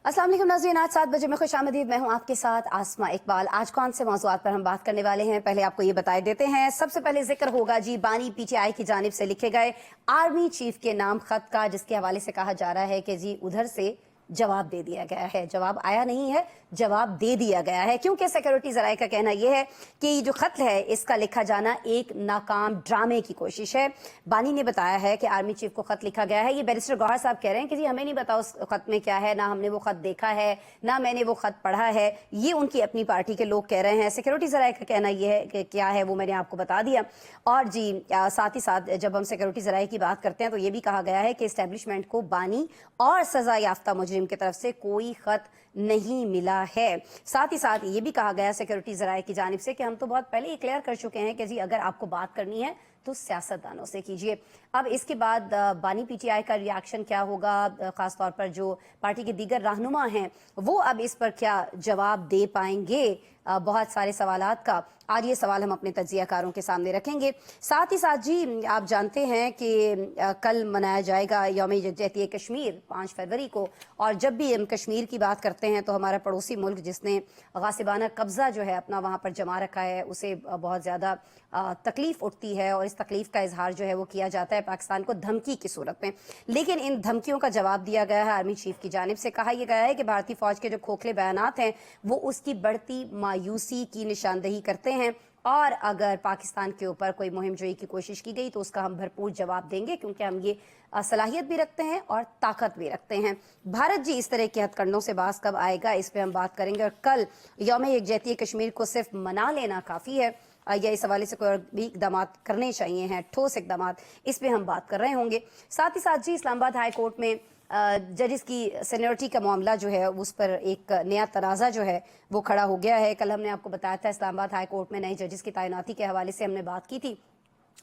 अस्सलाम वालेकुम नाज़रीन, आज 7 बजे में खुशामदीद। मैं हूं आपके साथ आसमा इकबाल। आज कौन से मौज़ूआत पर हम बात करने वाले हैं, पहले आपको ये बताए देते हैं। सबसे पहले जिक्र होगा जी बानी पीटीआई की जानिब से लिखे गए आर्मी चीफ के नाम खत का, जिसके हवाले से कहा जा रहा है कि जी उधर से जवाब दे दिया गया है। जवाब आया नहीं है, जवाब दे दिया गया है, क्योंकि सिक्योरिटी ज़राए का कहना यह है कि जो खत है इसका लिखा जाना एक नाकाम ड्रामे की कोशिश है। बानी ने बताया है कि आर्मी चीफ को खत लिखा गया है। ये बैरिस्टर गौहर साहब कह रहे हैं कि जी हमें नहीं पता उस खत में क्या है, ना हमने वो खत देखा है, ना मैंने वो खत पढ़ा है। ये उनकी अपनी पार्टी के लोग कह रहे हैं। सिक्योरिटी ज़राए का कहना यह है कि क्या है वो मैंने आपको बता दिया। और जी साथ ही साथ जब हम सिक्योरिटी ज़राए की बात करते हैं तो ये भी कहा गया है कि इस्टेब्लिशमेंट को बानी और सजा याफ्ता मुजरिम की तरफ से कोई खत नहीं मिला है। साथ ही साथ ये भी कहा गया सिक्योरिटी ज़राए की जानिब से कि हम तो बहुत पहले ही क्लियर कर चुके हैं कि जी अगर आपको बात करनी है तो सियासतदानों से कीजिए। अब इसके बाद बानी पीटीआई का रिएक्शन क्या होगा, खास तौर पर जो पार्टी के दीगर रहनुमा हैं वो अब इस पर क्या जवाब दे पाएंगे, बहुत सारे सवालात का आज ये सवाल हम अपने तज्जियाकारों के सामने रखेंगे। साथ ही साथ जी आप जानते हैं कि कल मनाया जाएगा यौम यकजहती कश्मीर 5 फरवरी को, और जब भी हम कश्मीर की बात करते हैं तो हमारा पड़ोसी मुल्क जिसने गासिबाना कब्ज़ा जो है अपना वहाँ पर जमा रखा है उसे बहुत ज़्यादा तकलीफ़ उठती है, और इस तकलीफ़ का इजहार जो है वो किया जाता है पाकिस्तान को धमकी की सूरत में। लेकिन इन धमकियों का जवाब दिया गया है आर्मी चीफ की जानिब से। कहा यह गया है कि भारतीय फ़ौज के जो खोखले बयानात हैं वो उसकी बढ़ती मायूसी की निशानदही करते हैं, और अगर पाकिस्तान के ऊपर कोई मुहिम जोई की कोशिश की गई तो उसका हम भरपूर जवाब देंगे, क्योंकि हम ये सलाहियत भी रखते हैं और ताकत भी रखते हैं। भारत जी इस तरह के हथकंडों से बाज कब आएगा, इस पे हम बात करेंगे। और कल यौम यकजहती कश्मीर को सिर्फ मना लेना काफ़ी है या इस हवाले से कोई और भी इकदाम करने चाहिए हैं, ठोस इकदाम, इस पे हम बात कर रहे होंगे। साथ ही साथ जी इस्लामाबाद हाई कोर्ट में जजेस की सीनियरिटी का मामला जो है उस पर एक नया तनाज़ा जो है वो खड़ा हो गया है। कल हमने आपको बताया था इस्लामाबाद हाई कोर्ट में नए जजेस की तैनाती के हवाले से हमने बात की थी,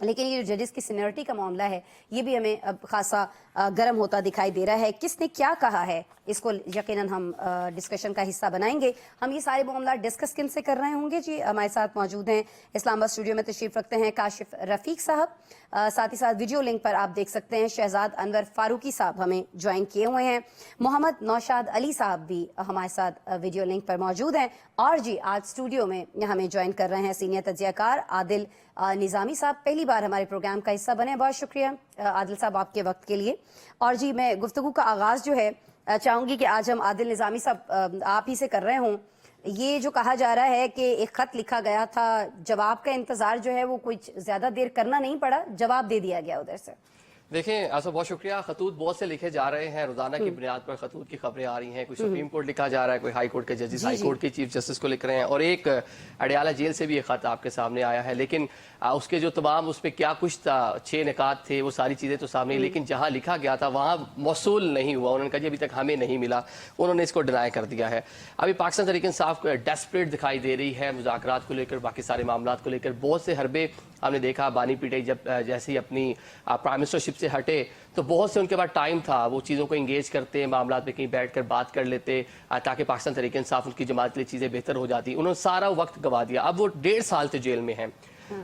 लेकिन ये जो जजेस की सीनियरिटी का मामला है ये भी हमें अब खासा गर्म होता दिखाई दे रहा है। किसने क्या कहा है इसको यकीनन हम डिस्कशन का हिस्सा बनाएंगे। हम ये सारे मामला डिस्कस किन से कर रहे होंगे जी, हमारे साथ मौजूद हैं इस्लामाबाद स्टूडियो में तशरीफ़ रखते हैं काशिफ रफ़ीक साहब। साथ ही साथ वीडियो लिंक पर आप देख सकते हैं शहजाद अनवर फारूकी साहब हमें ज्वाइन किए हुए हैं। मोहम्मद नौशाद अली साहब भी हमारे साथ वीडियो लिंक पर मौजूद हैं। और जी आज स्टूडियो में हमें ज्वाइन कर रहे हैं सीनियर तज्जियाकार आदिल निज़ामी साहब। पहली बार हमारे प्रोग्राम का हिस्सा बने, बहुत शुक्रिया आदिल साहब आपके वक्त के लिए। और जी मैं गुफ्तगू का आगाज़ जो है चाहूँगी कि आज हम आदिल निज़ामी साहब आप ही से कर रहे हों। ये जो कहा जा रहा है कि एक ख़त लिखा गया था, जवाब का इंतज़ार जो है वो कुछ ज़्यादा देर करना नहीं पड़ा, जवाब दे दिया गया उधर से। देखें आसो बहुत शुक्रिया। खतूत बहुत से लिखे जा रहे हैं, रोजाना की बुनियाद पर खतूत की खबरें आ रही हैं। कोई सुप्रीम कोर्ट लिखा जा रहा है, कोई हाई कोर्ट के जजेस हाई कोर्ट के चीफ जस्टिस को लिख रहे हैं, और एक अडियाला जेल से भी एक खत आपके सामने आया है। लेकिन उसके जो तमाम उसमें क्या कुछ था, 6 निकात थे, वो सारी चीज़ें तो सामने, लेकिन जहाँ लिखा गया था वहाँ मौसूल नहीं हुआ। उन्होंने कहा जी अभी तक हमें नहीं मिला, उन्होंने इसको डिनाई कर दिया है। अभी पाकिस्तान तहरीक इंसाफ डेस्परेट दिखाई दे रही है मुज़ाकरात को लेकर, बाकी सारे मामला को लेकर। बहुत से हरबे हमने देखा बानी पीटीआई जब जैसे ही अपनी प्राइम मिनिस्टरशिप से हटे तो बहुत से उनके पास टाइम था, वो चीज़ों को इंगेज करते, मामला पे कहीं बैठ कर बात कर लेते ताकि पाकिस्तान तहरीक इंसाफ उनकी जमात के लिए चीज़ें बेहतर हो जाती। उन्होंने सारा वक्त गवा दिया। अब वो 1.5 साल से जेल में हैं।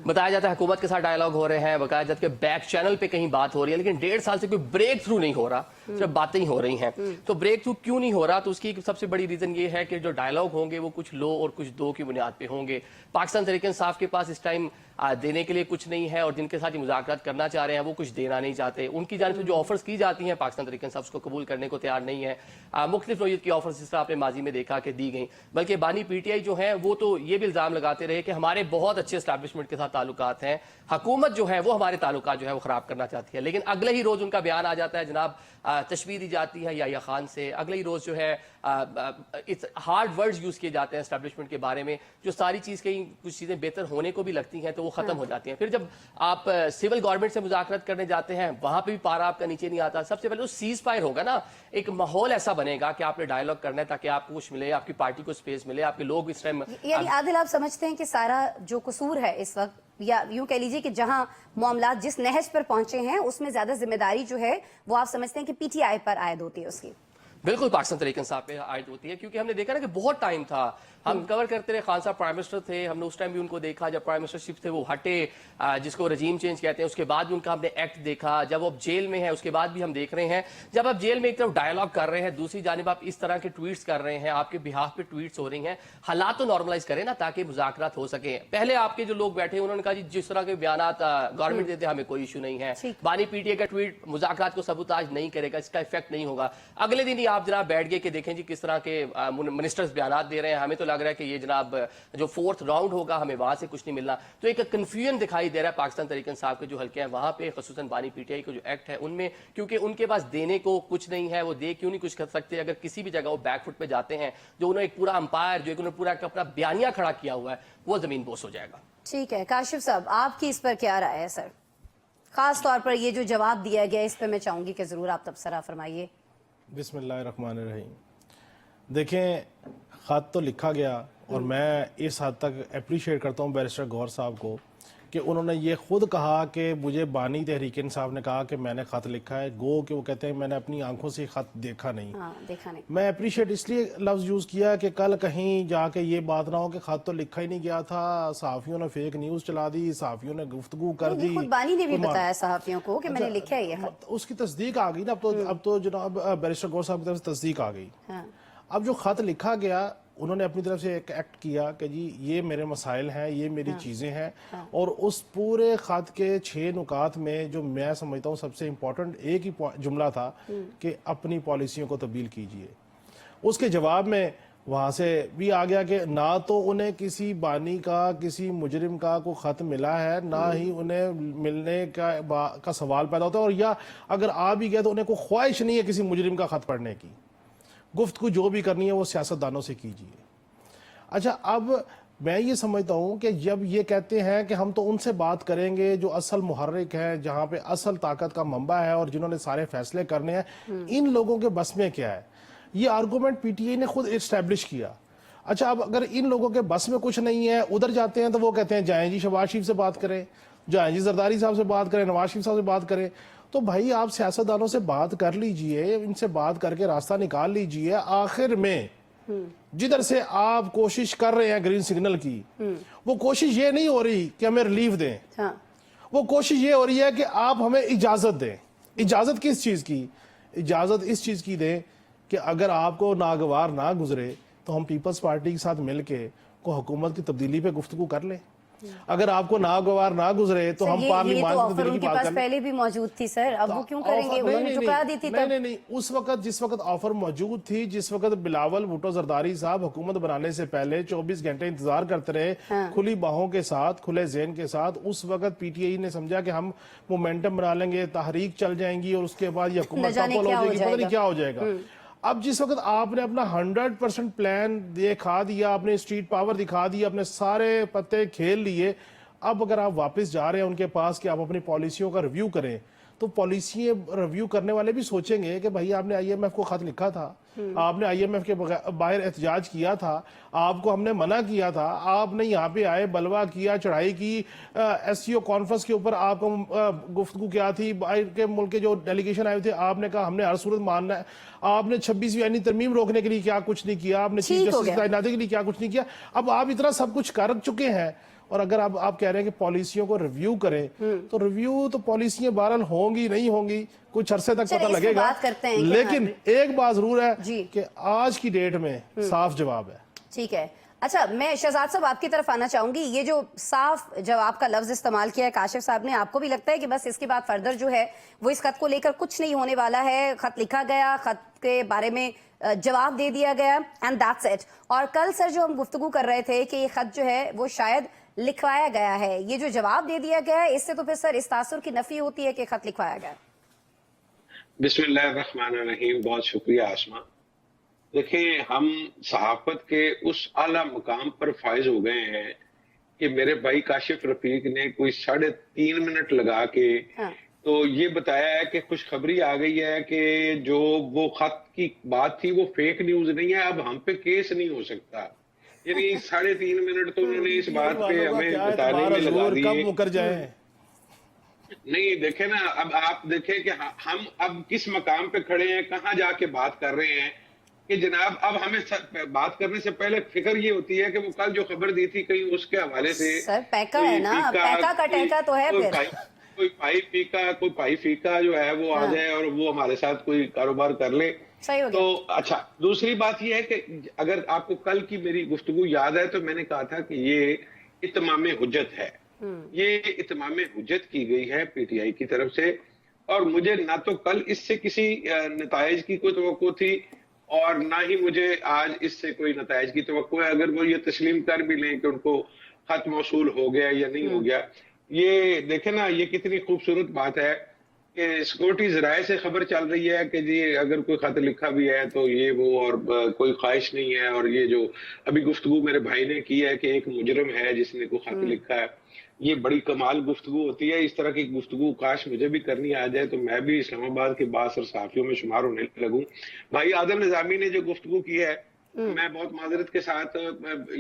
बताया जाता है हुकूमत के साथ डायलॉग हो रहे हैं, बताया जाता है कि बैक चैनल पे कहीं बात हो रही है, लेकिन 1.5 साल से कोई ब्रेक थ्रू नहीं हो रहा, सिर्फ बातें ही हो रही हैं। तो ब्रेक थ्रू क्यों नहीं हो रहा, तो उसकी सबसे बड़ी रीजन ये है कि जो डायलॉग होंगे वो कुछ लो और कुछ दो की बुनियाद पे होंगे। पाकिस्तान तहरीक इंसाफ के पास इस टाइम देने के लिए कुछ नहीं है, और जिनके साथ ये मुज़ाकरात करना चाह रहे हैं वो कुछ देना नहीं चाहते। उनकी जानिब से जो ऑफर्स की जाती हैं पाकिस्तान तहरीक इंसाफ उसको कबूल करने को तैयार नहीं है। मुख्तलिफ नौइयत की ऑफर्स जिस तरह आपने माजी में देखा कि दी गई, बल्कि बानी पीटीआई जो है वो तो ये भी इल्ज़ाम लगाते रहे कि हमारे बहुत अच्छे एस्टैब्लिशमेंट के साथ ताल्लुकात हैं, हुकूमत जो है वो हमारे ताल्लुकात जो है वो ख़राब करना चाहती है। लेकिन अगले ही रोज़ उनका बयान आ जाता है, जनाब तशबीह दी जाती है या खान से, अगले ही रोज़ जो है हार्ड वर्ड्स यूज़ किए जाते हैं एस्टैब्लिशमेंट के बारे में, जो सारी चीज़ कहीं कुछ चीज़ें बेहतर होने को भी लगती हैं तो वो ख़त्म हो जाती हैं। फिर जब आप सिविल गवर्नमेंट से मुज़ाकरात करने जाते हैं वहाँ पे भी पारा आपका नीचे नहीं आता। सबसे पहले तो सीज फायर होगा ना, एक माहौल ऐसा बनेगा कि आपने डायलॉग करना है ताकि आपको कुछ मिले, आपकी पार्टी को स्पेस मिले, आपके लोग इस टाइम। यानी आदिल आप समझते हैं कि सारा जो कसूर है इस वक्त, या यूं कह लीजिए कि जहां मामला जिस नहज पर पहुंचे हैं उसमें ज्यादा जिम्मेदारी जो है वो आप समझते हैं कि पीटीआई पर आयद होती है उसकी? बिल्कुल पाकिस्तान तरीके इंसाफ पे आयद होती है, क्योंकि हमने देखा ना कि बहुत टाइम था, हम कवर करते रहे, खान साहब प्राइम मिनिस्टर थे, हमने उस टाइम भी उनको देखा, जब प्राइम मिनिस्टरशिप थे वो हटे, जिसको रजीम चेंज कहते हैं, उसके बाद भी उनका हमने एक्ट देखा, जब वो अब जेल में है उसके बाद भी हम देख रहे हैं, जब आप जेल में एक तरफ डायलॉग कर रहे हैं, दूसरी जानिब आप इस तरह के ट्वीट्स कर रहे हैं, आपके बिहाफ पे ट्वीट्स हो रही हैं, हालात तो नॉर्मलाइज करें ना ताकि मुज़ाकरात हो सके। पहले आपके जो लोग बैठे उन्होंने कहा जी जिस तरह के बयानात गवर्नमेंट देते हैं हमें कोई इशू नहीं है, बानी पीटीए का ट्वीट मुज़ाकरात को सबूताज नहीं करेगा, इसका इफेक्ट नहीं होगा। अगले दिन ही आप जनाब बैठ गए कि देखें जी किस तरह के मिनिस्टर्स बयानात दे रहे हैं, हमें तो लग रहा है कि ये जनाब जो फोर्थ राउंड होगा हमें वहां से कुछ नहीं मिलना। तो एक कंफ्यूजन दिखाई दे रहा है पाकिस्तान तरीके इंसाफ के जो हल्के हैं वहां पे, खसूसन बानी पीटीआई का जो एक्ट है उनमें, क्योंकि उनके पास देने को कुछ नहीं है, वो दे क्यों नहीं कुछ कर सकते। अगर किसी भी जगह वो बैकफुट पे जाते हैं, जो उन्होंने एक पूरा अंपायर, जो उन्होंने पूरा अपना बयानिया खड़ा किया हुआ है, वो जमीन बोस हो जाएगा। ठीक है काशिफ साहब, आपकी इस पर क्या राय है सर? खास तौर पर ये जो जवाब दिया गया इस पर मैं चाहूंगी कि जरूर आप तबसरा फरमाइए। बिस्मिल्लाहिर्रहमानिर्रहीम। देखें, ख़त तो लिखा गया और मैं इस हद तक अप्रिशिएट करता हूँ बैरिस्टर गौहर साहब को कि उन्होंने ये खुद कहा कि मुझे बानी तहरीक इंसाफ ने कहा कि मैंने ख़त लिखा है, गो कि वो कहते हैं मैंने अपनी आंखों से ख़त देखा नहीं। देखा नहीं। मैं मैं अप्रिशिएट इसलिए लफ्ज़ यूज़ किया कि कल कहीं जाके ये बात ना हो कि ख़त तो लिखा ही नहीं गया था, सहाफ़ियों ने फेक न्यूज़ चला दी, सहाफ़ियों ने गुफ्तगू कर दी। खुद बानी ने भी बताया सहाफ़ियों को कि मैंने लिखा है ये खत। उसकी तस्दीक आ गई ना, अब तो जनाब बैरिस्टर गौहर साहब की तरफ से तस्दीक आ गई। अब जो ख़त लिखा गया उन्होंने अपनी तरफ से एक एक्ट किया कि जी ये मेरे मसाइल हैं, ये मेरी चीज़ें हैं, और उस पूरे ख़त के 6 नुकात में जो मैं समझता हूँ सबसे इम्पोर्टेंट एक ही जुमला था कि अपनी पॉलिसियों को तब्दील कीजिए। उसके जवाब में वहाँ से भी आ गया कि ना तो उन्हें किसी बानी का, किसी मुजरिम का कोई ख़त मिला है, ना ही उन्हें मिलने का सवाल पैदा होता है, और या अगर आ भी गया तो उन्हें कोई ख्वाहिश नहीं है किसी मुजरिम का ख़त पढ़ने की। गुफ्तगू जो भी करनी है वो सियासतदानों से कीजिए। अच्छा, अब मैं ये समझता हूँ कि जब ये कहते हैं कि हम तो उनसे बात करेंगे जो असल मुहर्रिक है, जहाँ पे असल ताकत का मंबा है और जिन्होंने सारे फैसले करने हैं, इन लोगों के बस में क्या है, ये आर्गूमेंट पीटीआई ने खुद इस्टेब्लिश किया। अच्छा, अब अगर इन लोगों के बस में कुछ नहीं है, उधर जाते हैं तो वो कहते हैं जाएं जी शहबाज शरीफ से बात करें, जाएं जी जरदारी साहब से बात करें, नवाज शरीफ साहब से बात करें। तो भाई आप सियासतदानों से बात कर लीजिए, इनसे बात करके रास्ता निकाल लीजिए। आखिर में जिधर से आप कोशिश कर रहे हैं ग्रीन सिग्नल की, वो कोशिश ये नहीं हो रही कि हमें रिलीफ दें, वो कोशिश ये हो रही है कि आप हमें इजाजत दें। इजाजत किस चीज की? इजाजत इस चीज की दें कि अगर आपको नागवार ना गुजरे तो हम पीपल्स पार्टी के साथ मिलके को हुकूमत की तब्दीली पे गुफ्तगू कर लें। अगर आपको नागवार ना गुजरे तो हम पार्लियामेंट की बात करें। पहले भी मौजूद थी सर, अब वो क्यों करेंगे? उन्होंने चुका दी थी तब। नहीं, उस वक्त जिस वक्त ऑफर मौजूद थी, जिस वक्त बिलावल भुट्टो जरदारी साहब हुकूमत बनाने से पहले 24 घंटे इंतजार करते रहे खुली बाहों के साथ, खुले ज़हन के साथ, उस वक्त पीटीआई ने समझा कि हम मोमेंटम बना लेंगे, तहरीक चल जाएंगी और उसके बाद ये हुकूमत टॉपल हो जाएगी, पता नहीं क्या हो जाएगा। अब जिस वक्त आपने अपना 100% प्लान दिखा दिया, आपने स्ट्रीट पावर दिखा दिया, अपने सारे पत्ते खेल लिए, अब अगर आप वापस जा रहे हैं उनके पास कि आप अपनी पॉलिसियों का रिव्यू करें, तो पॉलिसी रिव्यू करने वाले भी सोचेंगे कि भाई आपने आईएमएफ को खत लिखा था, आपने आईएमएफ के बाहर एहतजाज किया था, आपको हमने मना किया था, आपने यहाँ पे आए, बलवा किया, चढ़ाई की, एससीओ कॉन्फ्रेंस के ऊपर आपको गुफ्तगू क्या थी, बाहर के मुल्क के जो डेलीगेशन आए थे, आपने कहा हमने हर सूरत मानना है, आपने 26वीं आईनी तरमीम रोकने के लिए क्या कुछ नहीं किया, आपने चीफ जस्टिस तैनाती के लिए क्या कुछ नहीं किया। अब आप इतना सब कुछ कर चुके हैं और अगर आप कह रहे हैं कि पॉलिसियों को रिव्यू करें, तो रिव्यू तो पॉलिसियां बहरहाल होंगी नहीं होंगी कुछ अरसे तक पता लगेगा, लेकिन एक बात जरूर है कि आज की डेट में साफ जवाब है। ठीक है। अच्छा, मैं शहजाद साहब आपकी तरफ आना चाहूंगी। ये जो साफ जवाब का लफ्ज इस्तेमाल किया है काशिफ साहब ने, आपको भी लगता है कि बस इसके बाद फर्दर जो है वो इस खत को लेकर कुछ नहीं होने वाला है, खत लिखा गया, खत के बारे में जवाब दे दिया गया एंड दैट्स इट? और कल सर जो हम गुफ्तगू कर रहे थे कि ये खत जो है वो शायद लिखवाया गया है, ये जो जवाब दे दिया गया है इससे तो फिर सर इस तासुर की नफी होती है कि खत लिखवाया गया। बिस्मिल्लाहिर्रहमानिर्रहीम। बहुत शुक्रिया आसमा। देखें, हम सहाफत के उस आला मुकाम पर फायज हो गए हैं कि मेरे भाई काशिफ रफीक ने कोई 3.5 मिनट लगा के तो ये बताया है कि खुशखबरी आ गई है कि जो वो खत की बात थी वो फेक न्यूज नहीं है, अब हम पे केस नहीं हो सकता। यानी 3.5 मिनट तो उन्होंने इस बात पे हमें बताने में लगा दिए। नहीं देखे ना, अब आप देखें कि हम अब किस मकाम पे खड़े हैं, कहाँ जाके बात कर रहे हैं कि जनाब अब हमें बात करने से पहले फिक्र ये होती है कि वो कल जो खबर दी थी कहीं उसके हवाले से सर पैका है ना, पैका का टैका तो है फिर। कोई पाई फीका जो है वो आ जाए और वो हमारे साथ कोई कारोबार कर ले। सही हो गया। तो अच्छा, दूसरी बात ये है कि अगर आपको कल की मेरी गुफ्तगू याद है तो मैंने कहा था कि ये इत्माम हुज्जत है, ये इत्माम हुज्जत की गई है पीटीआई की तरफ से, और मुझे ना तो कल इससे किसी नताइज की कोई तवक्को थी और ना ही मुझे आज इससे कोई नताइज की तवक्को है। अगर वो ये तस्लीम कर भी लें कि उनको खत मौसूल हो गया या नहीं हो गया, ये देखे ना, ये कितनी खूबसूरत बात है कि सिक्योरिटी जराए से खबर चल रही है कि जी अगर कोई खत लिखा भी है तो ये वो, और कोई ख्वाहिश नहीं है। और ये जो अभी गुफ्तगू मेरे भाई ने की है कि एक मुजरिम है जिसने कोई खत लिखा है, ये बड़ी कमाल गुफ्तगू होती है। इस तरह की गुफ्तगू काश मुझे भी करनी आ जाए तो मैं भी इस्लामाबाद के बासर सहाफियों में शुमार होने लगूं। भाई आदम निजामी ने जो गुफ्तगू की है, मैं बहुत माजरत के साथ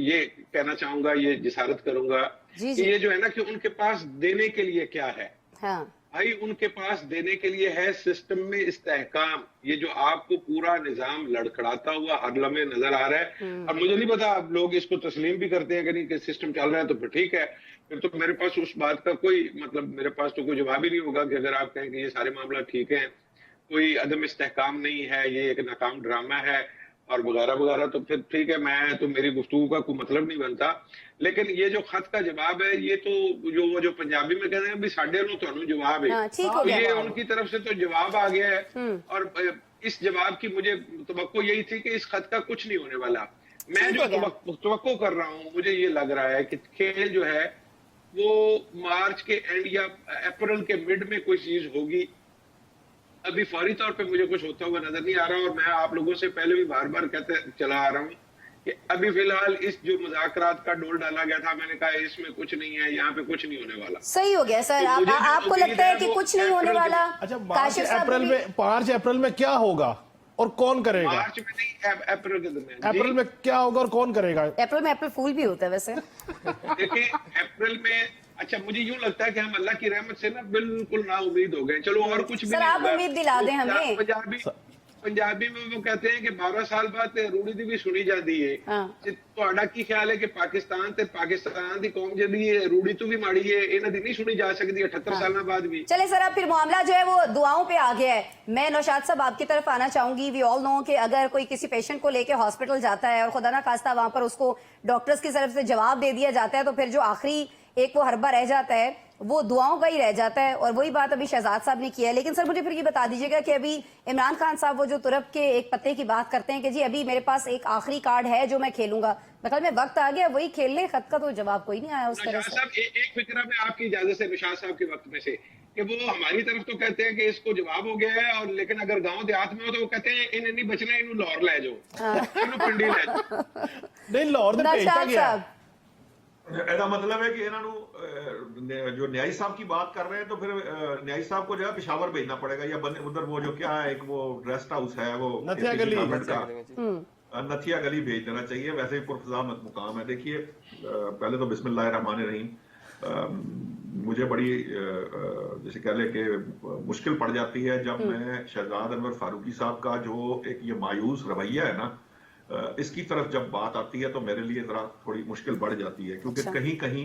ये कहना चाहूंगा, ये जिसारत करूंगा कि ये जो है ना कि उनके पास देने के लिए क्या है। हाँ। भाई उनके पास देने के लिए है सिस्टम में इस्तेहकाम। ये जो आपको पूरा निजाम लड़खड़ाता हुआ हर लम्हे नजर आ रहा है, अब मुझे नहीं पता अब लोग इसको तस्लीम भी करते हैं कि नहीं कि सिस्टम चल रहा है तो फिर ठीक है, फिर तो मेरे पास उस बात का कोई मतलब, मेरे पास तो कोई जवाब ही नहीं होगा कि अगर आप कहें कि ये सारे मामला ठीक है, कोई अदम इस्तेहकाम नहीं है, ये एक नाकाम ड्रामा है और वगैरह वगैरह, तो फिर ठीक है, मैं तो मेरी गुफ्तगू का कोई मतलब नहीं बनता। लेकिन ये जो खत का जवाब है, ये तो जो पंजाबी में कहते हैं भी साढ़े नो तो जवाब है, तो ये उनकी तरफ से तो जवाब आ गया है। और इस जवाब की मुझे तवक्को यही थी कि इस खत का कुछ नहीं होने वाला। मैं जो तवक्को कर रहा हूँ, मुझे ये लग रहा है कि खेल जो है वो मार्च के एंड या अप्रैल के मिड में कोई चीज होगी। अभी फौरी तौर पे मुझे कुछ होता हुआ नजर नहीं आ रहा, और मैं आप लोगों से पहले भी बार बार कहते चला आ रहा हूँ कि अभी फिलहाल इस जो मुज़ाकरात का डोल डाला गया था, मैंने कहा इसमें कुछ नहीं है, यहाँ पे कुछ नहीं होने वाला। सही हो गया सर। तो आपको लगता है कि कुछ नहीं होने वाला? अच्छा, मार्च अप्रैल में क्या होगा और कौन करेगा? मार्च में नहीं, अप्रैल के दरमियान। अप्रैल में क्या होगा और कौन करेगा? अप्रैल में अप्रैल फूल भी होता है वैसे। देखिए अप्रैल में, अच्छा मुझे यूं लगता है कि हम अल्लाह की रहमत से ना बिल्कुल ना उम्मीद हो गए। चलो और कुछ भी सर आप उम्मीद दिला दें हमें। पंजाबी में वो कहते हैं कि 12 साल बाद रूड़ी दी भी सुनी जाती है। ਤੁਹਾਡਾ ਕੀ ख्याल है कि पाकिस्तान ते पाकिस्तान दी कौम जदी रूड़ी तो भी माड़ी है, इन्हां दी नहीं सुनी जा सकती 78 साल बाद भी। चले सर, अब फिर मामला जो है वो दुआओं पे आ गया है। मैं नौशाद साहब आपकी तरफ आना चाहूंगी। वी ऑल नो कि अगर कोई किसी पेशेंट को लेके हॉस्पिटल जाता है और खुदा ना खास्ता वहां पर उसको डॉक्टर्स की तरफ से जवाब दे दिया जाता है, तो फिर जो आखिरी एक वो हरबा रह जाता है वो दुआओं का ही रह जाता है। और वही बात अभी शहजाद साहब ने किया है। लेकिन सर मुझे फिर ये बता दीजिएगा कि अभी इमरान खान साहब वो जो तुरप के एक पत्ते की बात करते हैं कि जी अभी मेरे पास एक आखिरी कार्ड है जो मैं खेलूंगा, मतलब में वक्त आ गया वही खेल ले, खत का तो जवाब कोई नहीं आया उस तरह से। एक फिक्रा में आपकी इजाजत से निशाद साहब के वक्त में से कि वो हमारी तरफ तो कहते हैं कि इसको जवाब हो गया है, और लेकिन अगर गांव देहात में हो तो वो कहते हैं इन्हें नहीं बचना, इन्हें लाहौर ले जाओ, इन्हें पिंडी ले जाओ। नहीं, लाहौर तो भेजता गया। ਇਹਦਾ ਮਤਲਬ ਹੈ ਕਿ ਇਹਨਾਂ ਨੂੰ जो न्यायी साहब की बात कर रहे हैं तो फिर न्यायी साहब को जो है पेशावर भेजना पड़ेगा, या उधर वो जो क्या है एक वो रेस्ट हाउस है वो नथिया गली नथिया गली भेज देना चाहिए। वैसे ही पुरफजा मुकाम है। देखिए पहले तो बिस्मिल्लाहिर्रहमानिर्रहीम, मुझे बड़ी जैसे कह ले कि मुश्किल पड़ जाती है जब मैं शहजाद अनवर फारूकी साहब का जो एक ये मायूस रवैया है ना, इसकी तरफ जब बात आती है तो मेरे लिए जरा थोड़ी मुश्किल बढ़ जाती है, क्योंकि कहीं कहीं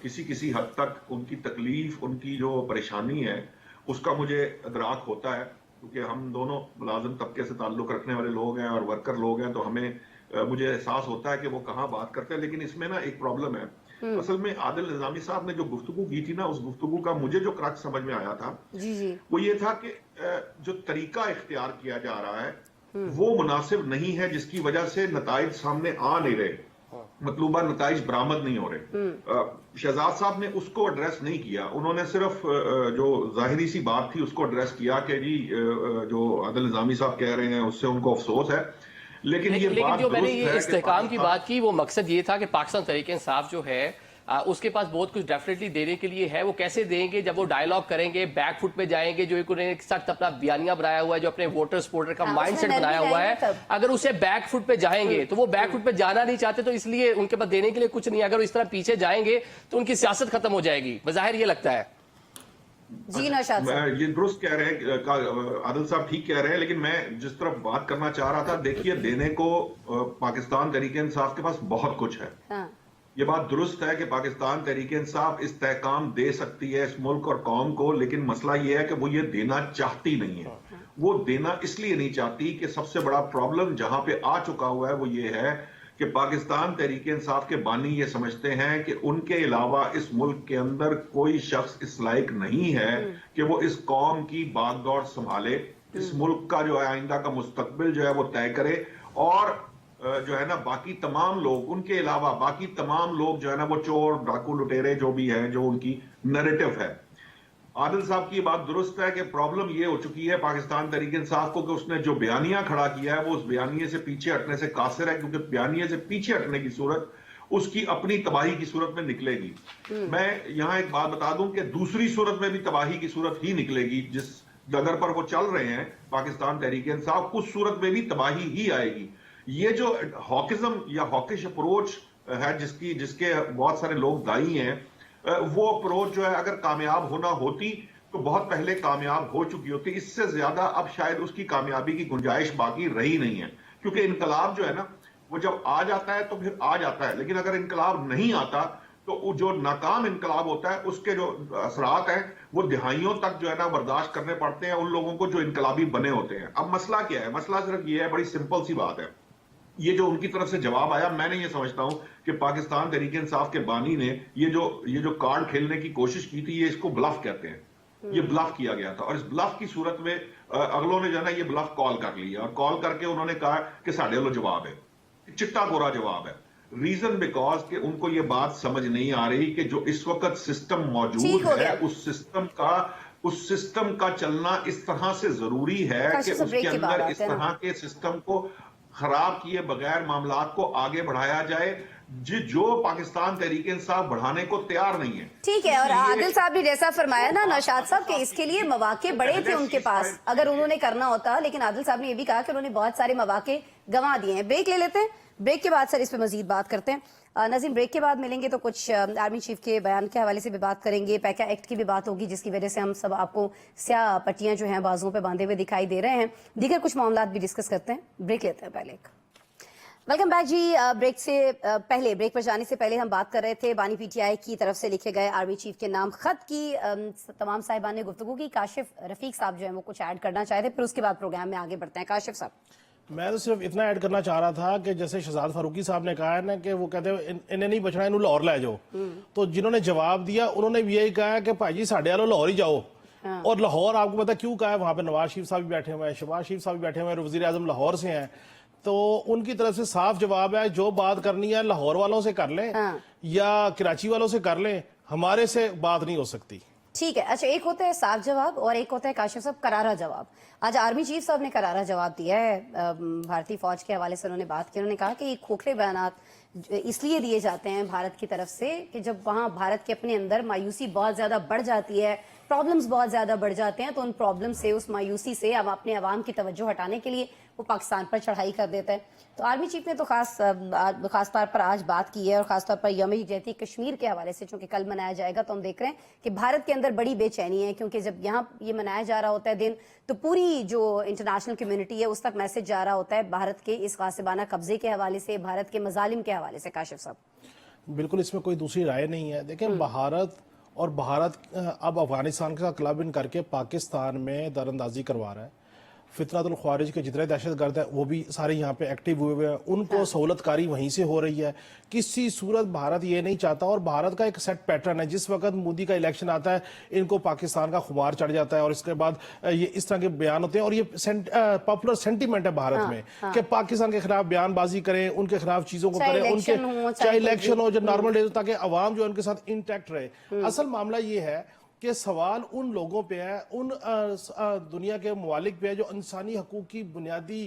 किसी हद तक उनकी तकलीफ, उनकी जो परेशानी है उसका मुझे इदराक होता है, क्योंकि हम दोनों मुलाजिम तबके से ताल्लुक रखने वाले लोग हैं और वर्कर लोग हैं, तो हमें मुझे एहसास होता है कि वो कहाँ बात करते हैं। लेकिन इसमें ना एक प्रॉब्लम है। असल में आदिल निजामी साहब ने जो गुफ्तगू की थी ना, उस गुफ्तगू का मुझे जो क्रक्स समझ में आया था वो ये था कि जो तरीका इख्तियार किया जा रहा है वो मुनासिब नहीं है, जिसकी वजह से नताइज सामने आ नहीं रहे, मतलूबा नताइज बरामद नहीं हो रहे। शहजाद साहब ने उसको एड्रेस नहीं किया, उन्होंने सिर्फ जो जाहिरी सी बात थी उसको एड्रेस किया कि जी जो आदिल निजामी साहब कह रहे हैं उससे उनको अफसोस है। लेकिन जो मैंने ये इस्तेहकाम की बात की वो मकसद ये था कि पाकिस्तान तहरीक इंसाफ जो है उसके पास बहुत कुछ डेफिनेटली देने के लिए है। वो कैसे देंगे? जब वो डायलॉग करेंगे, बैक फुट पे जाएंगे, जो एक उन्होंने सख्त अपना बयानिया बनाया हुआ है, जो अपने वोटर सपोर्टर का माइंडसेट बनाया हुआ है, अगर उसे बैक फुट पे जाएंगे तो वो बैक फुट पे जाना नहीं चाहते, तो इसलिए उनके पास देने के लिए कुछ नहीं। अगर इस तरह पीछे जाएंगे तो उनकी सियासत खत्म हो जाएगी, बज़ाहिर ये लगता है। जी नौशाद साहब। ये दुरुस्त कह रहे हैं, आदिल साहब ठीक कह रहे हैं, लेकिन मैं जिस तरफ बात करना चाह रहा था, देखिए देने को पाकिस्तान तहरीक इंसाफ के पास बहुत कुछ है। हाँ। ये बात दुरुस्त है कि पाकिस्तान तहरीक इंसाफ इस्तेहकाम दे सकती है इस मुल्क और कौम को, लेकिन मसला ये है कि वो ये देना चाहती नहीं है। वो देना इसलिए नहीं चाहती कि सबसे बड़ा प्रॉब्लम जहां पे आ चुका हुआ है वो ये है कि पाकिस्तान तहरीक इंसाफ के बानी ये समझते हैं कि उनके अलावा इस मुल्क के अंदर कोई शख्स इस लायक नहीं है कि वो इस कौम की बागडोर संभाले, इस मुल्क का जो है आइंदा का मुस्तकबिल जो है वो तय करे, और जो है ना बाकी तमाम लोग, उनके अलावा बाकी तमाम लोग जो है ना वो चोर डाकू लुटेरे जो भी हैं, जो उनकी नैरेटिव है। आदिल साहब की बात दुरुस्त है कि प्रॉब्लम ये हो चुकी है पाकिस्तान तहरीक इंसाफ को कि उसने जो बयानिया खड़ा किया है वो उस बयानिए से पीछे हटने से कासिर है, क्योंकि बयानिए से पीछे हटने की सूरत उसकी अपनी तबाही की सूरत में निकलेगी। मैं यहां एक बात बता दूं कि दूसरी सूरत में भी तबाही की सूरत ही निकलेगी, जिस डगर पर वो चल रहे हैं पाकिस्तान तहरीक इंसाफ, उस सूरत में भी तबाही ही आएगी। ये जो हॉकिज्म या हॉकिश अप्रोच है जिसके बहुत सारे लोग दाई हैं, वो अप्रोच जो है अगर कामयाब होना होती तो बहुत पहले कामयाब हो चुकी होती। इससे ज्यादा अब शायद उसकी कामयाबी की गुंजाइश बाकी रही नहीं है, क्योंकि इनकलाब जो है ना वो जब आ जाता है तो फिर आ जाता है, लेकिन अगर इनकलाब नहीं आता तो जो नाकाम इनकलाब होता है उसके जो असरात हैं वो दिहाइयों तक जो है ना बर्दाश्त करने पड़ते हैं उन लोगों को जो इनकलाबी बने होते हैं। अब मसला क्या है? मसला सिर्फ ये है, बड़ी सिंपल सी बात है। ये जो उनकी तरफ से जवाब आया, मैंने ये समझता हूं कि पाकिस्तान तहरीक इंसाफ के बानी ने ये जो कार्ड खेलने की कोशिश की थी, ये इसको ब्लफ कहते हैं। ये ब्लफ किया गया था, और इस ब्लफ की सूरत में अगलों ने जो है ना ये ब्लफ कॉल कर लिया, और कॉल करके उन्होंने कहा कि साढ़े वालों जवाब है, चिट्टा कोरा जवाब है। रीजन बिकॉज कि उनको ये बात समझ नहीं आ रही कि जो इस वक्त सिस्टम मौजूद है उस सिस्टम का चलना इस तरह से जरूरी है कि उसके अंदर इस तरह के सिस्टम को खराब किए बगैर मामलात को आगे बढ़ाया जाए, जो पाकिस्तान तहरीक इंसाफ बढ़ाने को तैयार नहीं है। ठीक है, और आदिल साहब ने जैसा फरमाया ना नौशाद साहब कि इसके लिए मौके बड़े थे उनके पास अगर उन्होंने करना होता, लेकिन आदिल साहब ने ये भी कहा कि उन्होंने बहुत सारे मौके गंवा दिए हैं। ब्रेक ले लेते हैं, ब्रेक के बाद सर इस पे मजीद बात करते हैं। नजीम, ब्रेक के बाद मिलेंगे तो कुछ आर्मी चीफ के बयान के हवाले से भी बात करेंगे, पैका एक्ट की भी बात होगी जिसकी वजह से हम सब आपको स्याह पट्टियां जो हैं बाजुओं पे बांधे हुए दिखाई दे रहे हैं। दीगर कुछ मामलात भी डिस्कस करते हैं, ब्रेक लेते हैं पहले। वेलकम बैक जी। ब्रेक पर जाने से पहले हम बात कर रहे थे बानी पीटीआई की तरफ से लिखे गए आर्मी चीफ के नाम खत की तमाम साहिबान ने गुफ्तगू की। काशिफ रफीक साहब जो है वो कुछ ऐड करना चाहे थे, फिर उसके बाद प्रोग्राम में आगे बढ़ते हैं। काशिफ साहब, मैं तो सिर्फ इतना ऐड करना चाह रहा था कि जैसे शहजाद फारूकी साहब ने कहा है ना कि वो कहते हैं इन्हें नहीं बचना, इन्होंने लाहौर ले जाओ, तो जिन्होंने जवाब दिया उन्होंने भी यही कहा कि भाई जी साढ़े वालों लाहौर ही जाओ। और लाहौर आपको पता क्यों कहा है? वहां पे नवाज शरीफ साहब भी बैठे हुए हैं, शहबाज शरीफ साहब भी बैठे हुए हैं, वजीर आजम लाहौर से हैं, तो उनकी तरफ से साफ जवाब है जो बात करनी है लाहौर वालों से कर लें या कराची वालों से कर लें, हमारे से बात नहीं हो सकती। ठीक है। अच्छा, एक होता है साफ जवाब और एक होता है काशिफ साहब करारा जवाब। आज आर्मी चीफ साहब ने करारा जवाब दिया है भारतीय फौज के हवाले से। उन्होंने बात की, उन्होंने कहा कि ये खोखले बयानात इसलिए दिए जाते हैं भारत की तरफ से कि जब वहां भारत के अपने अंदर मायूसी बहुत ज्यादा बढ़ जाती है, प्रॉब्लम्स बहुत ज्यादा बढ़ जाते हैं, तो उन प्रॉब्लम से, उस मायूसी से अब अपने अवाम की तवज्जो हटाने के लिए वो पाकिस्तान पर चढ़ाई कर देता है। तो आर्मी चीफ ने तो खास तौर पर आज बात की है, और खास तौर पर यौम यकजहती कश्मीर के हवाले से, चूंकि कल मनाया जाएगा, तो हम देख रहे हैं कि भारत के अंदर बड़ी बेचैनी है, क्योंकि जब यहाँ ये मनाया जा रहा होता है दिन, तो पूरी जो इंटरनेशनल कम्युनिटी है उस तक मैसेज जा रहा होता है भारत के इस गासिबाना कब्जे के हवाले से, भारत के मजालिम के हवाले से। काशिफ साहब, बिल्कुल इसमें कोई दूसरी राय नहीं है। देखें, भारत अब अफगानिस्तान का क्लब इन करके पाकिस्तान में दरअंदाजी करवा रहा है। फितरतुल ख्वारिज के जितने दहशतगर्द हैं वो भी सारे यहाँ पे एक्टिव हुए हुए हैं, उनको सहूलतकारी वहीं से हो रही है। किसी सूरत भारत ये नहीं चाहता, और भारत का एक सेट पैटर्न है, जिस वक्त मोदी का इलेक्शन आता है इनको पाकिस्तान का खुमार चढ़ जाता है, और इसके बाद ये इस तरह के बयान होते हैं, और ये पॉपुलर सेंटीमेंट है भारत में कि पाकिस्तान के खिलाफ बयानबाजी करें, उनके खिलाफ चीजों को करें, उनके चाहे इलेक्शन हो, जो नॉर्मल डेज, ताकि अवाम जो है उनके साथ इंटैक्ट रहे। असल मामला ये है कि सवाल उन लोगों पे है, उन दुनिया के ममालिक पे है जो इंसानी हकूक की बुनियादी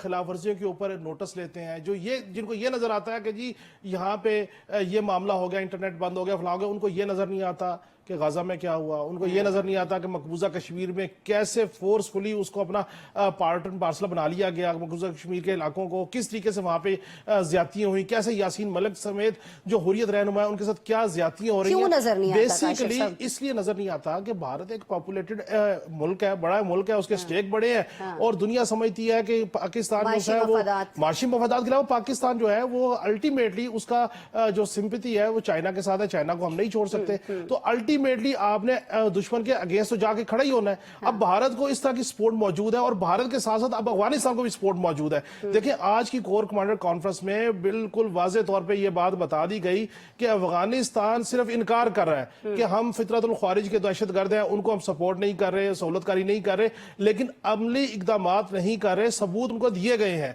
खिलाफ वर्जियों के ऊपर नोटिस लेते हैं, जिनको ये नजर आता है कि जी यहाँ पे ये मामला हो गया, इंटरनेट बंद हो गया, फलां हो गया, उनको ये नजर नहीं आता کہ غزہ میں کیا ہوا، ان کو یہ نظر نہیں آتا کہ مقبوضہ کشمیر میں کیسے فورسفلی اس کو اپنا پارٹ اینڈ پارسل بنا لیا گیا، مقبوضہ کشمیر کے علاقوں کو کس طریقے سے وہاں پہ زیادتیاں ہوئی، کیسے یاسین ملک سمیت جو حریت رہنما ہے ان کے ساتھ کیا زیادتیاں ہو رہی ہیں. کیوں نظر نہیں آتا بیسیکلی اس لیے نظر نہیں آتا کہ بھارت ایک پاپولیٹڈ ملک ہے، بڑا ملک ہے، اس کے اسٹیک بڑے ہیں، اور دنیا سمجھتی ہے کہ پاکستان جو ہے وہ معاشی مفادات کے علاوہ پاکستان جو ہے وہ الٹیمیٹلی اس کا جو سمپتی ہے وہ چائنا کے ساتھ ہے، چائنا کو ہم نہیں چھوڑ سکتے. تو الٹیمیٹلی آپ نے دشمن کے اگینسٹ تو جا کے کھڑا ہی ہونا ہے. اب بھارت کو اس طرح کی سپورٹ موجود ہے، اور بھارت کے ساتھ ساتھ اب افغانستان کو بھی سپورٹ موجود ہے. دیکھیں آج کی کور کمانڈر کانفرنس میں بالکل واضح طور پہ یہ بات بتا دی گئی کہ افغانستان صرف انکار کر رہا ہے کہ ہم فطرت الخوارج کے دہشت گرد ہیں، ان کو ہم سپورٹ نہیں کر رہے، سہولت کاری نہیں کر رہے، لیکن عملی اقدامات نہیں کر رہے. ثبوت ان کو دیے گئے ہیں،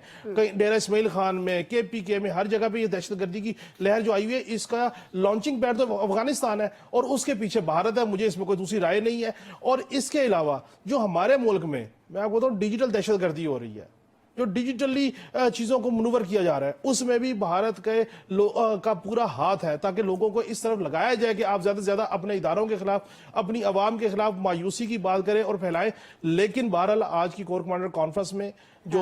ڈیرہ اسماعیل خان میں، KPK میں، ہر جگہ پہ یہ دہشت گردی کی لہر جو آئی ہوئی ہے، اس کا لانچنگ پیڈ تو افغانستان ہے اور اس کے پیچھے بھارت ہے. مجھے اس میں کوئی دوسری رائے نہیں ہے. اور اس کے علاوہ جو ہمارے ملک میں میں آپ کو بتاؤں ڈیجیٹل دہشت گردی ہو رہی ہے، جو ڈیجیٹلی چیزوں کو منور کیا جا رہا ہے، اس میں بھی بھارت کے کا پورا ہاتھ ہے، تاکہ لوگوں کو اس طرف لگایا جائے کہ آپ زیادہ سے زیادہ اپنے اداروں کے خلاف، اپنی عوام کے خلاف مایوسی کی بات کریں اور پھیلائیں. لیکن بہرحال آج کی کور کمانڈر کانفرنس میں جو